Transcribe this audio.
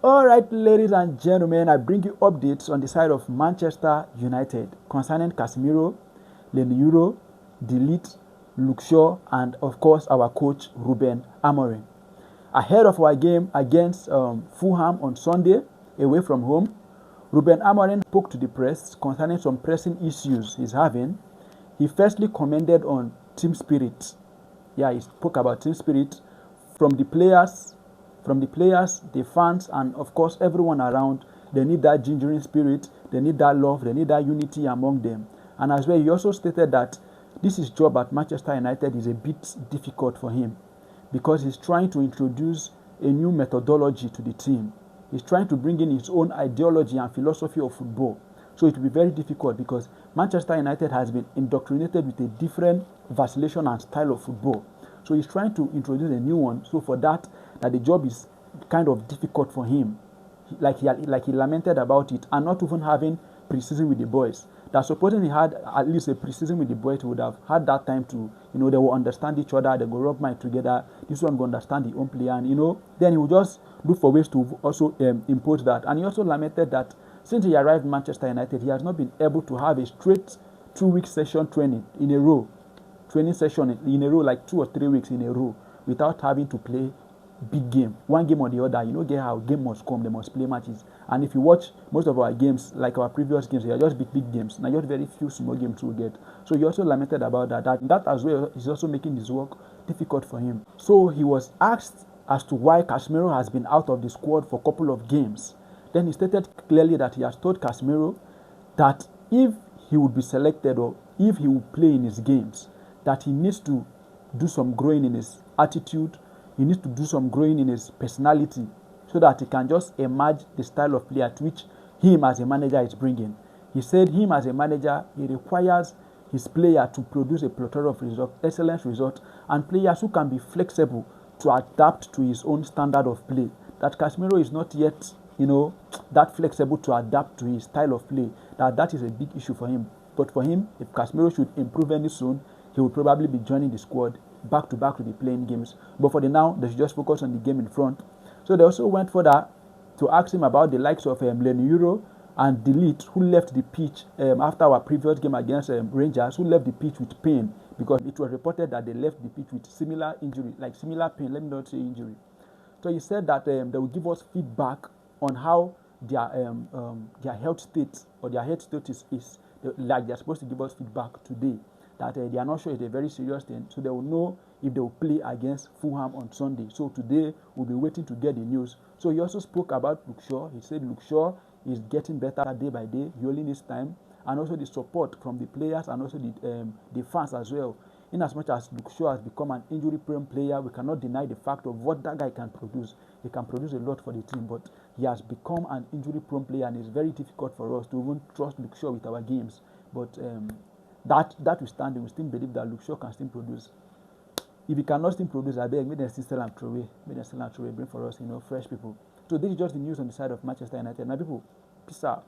All right, ladies and gentlemen, I bring you updates on the side of Manchester United concerning Casimiro, leny Yoro, Delit, Luke Shaw, and of course our coach Ruben Amorim. Ahead of our game against Fulham on Sunday, away from home, Ruben Amorim spoke to the press concerning some pressing issues he's having. He firstly commented on team spirit. Yeah, he spoke about team spirit from the players, the fans, and of course everyone around. They need that gingering spirit, they need that love, they need that unity among them. And as well, he also stated that his job at Manchester United is a bit difficult for him because he's trying to introduce a new methodology to the team. He's trying to bring in his own ideology and philosophy of football. So it will be very difficult because Manchester United has been indoctrinated with a different vacillation and style of football. So he's trying to introduce a new one. So for that the job is kind of difficult for him. Like he lamented about it, and not even having pre-season with the boys. That supposing he had at least a pre-season with the boys, he would have had that time to, they will understand each other, they go rub mind together, this one will understand the own player, and then he will just look for ways to also impose that. And he also lamented that since he arrived in Manchester United, he has not been able to have a straight 2-week session training in a row, like 2 or 3 weeks in a row, without having to play big game, one game or the other. Get how game must come, they must play matches. And if you watch most of our games, like our previous games, they are just big games. Now just very few small games to get. So he also lamented about that as well is also making his work difficult for him. So he was asked as to why Casimiro has been out of the squad for a couple of games. Then he stated clearly that he has told Casimiro that if he would be selected or if he would play in his games, that he needs to do some growing in his attitude. He needs to do some growing in his personality so that he can just emerge the style of play at which him as a manager is bringing. He said him as a manager, he requires his player to produce a plethora of results, excellent results, and players who can be flexible to adapt to his own standard of play. That Casimiro is not yet, that flexible to adapt to his style of play. That is a big issue for him. But for him, if Casimiro should improve any soon, he will probably be joining the squad back to back to be playing games. But for the now, they should just focus on the game in front. So they also went further to ask him about the likes of leny Yoro and Delit, who left the pitch after our previous game against Rangers, who left the pitch with pain because it was reported that they left the pitch with similar injury, like similar pain, let me not say injury. So he said that they will give us feedback on how their health state or their health status is. Like they're supposed to give us feedback today. That they are not sure it's a very serious thing, so they will know if they will play against Fulham on Sunday. So today we'll be waiting to get the news. So he also spoke about Luke Shaw. He said Luke Shaw is getting better day by day. He only needs time, and also the support from the players and also the fans as well. In as much as Luke Shaw has become an injury-prone player, we cannot deny the fact of what that guy can produce. He can produce a lot for the team, but he has become an injury-prone player, and it's very difficult for us to even trust Luke Shaw with our games. But that we stand, we still believe that Luke Shaw can still produce. If he cannot still produce, I beg, make them still sell and throw away. Make them sell and throw away, bring for us, fresh people. So this is just the news on the side of Manchester United. My people, peace out.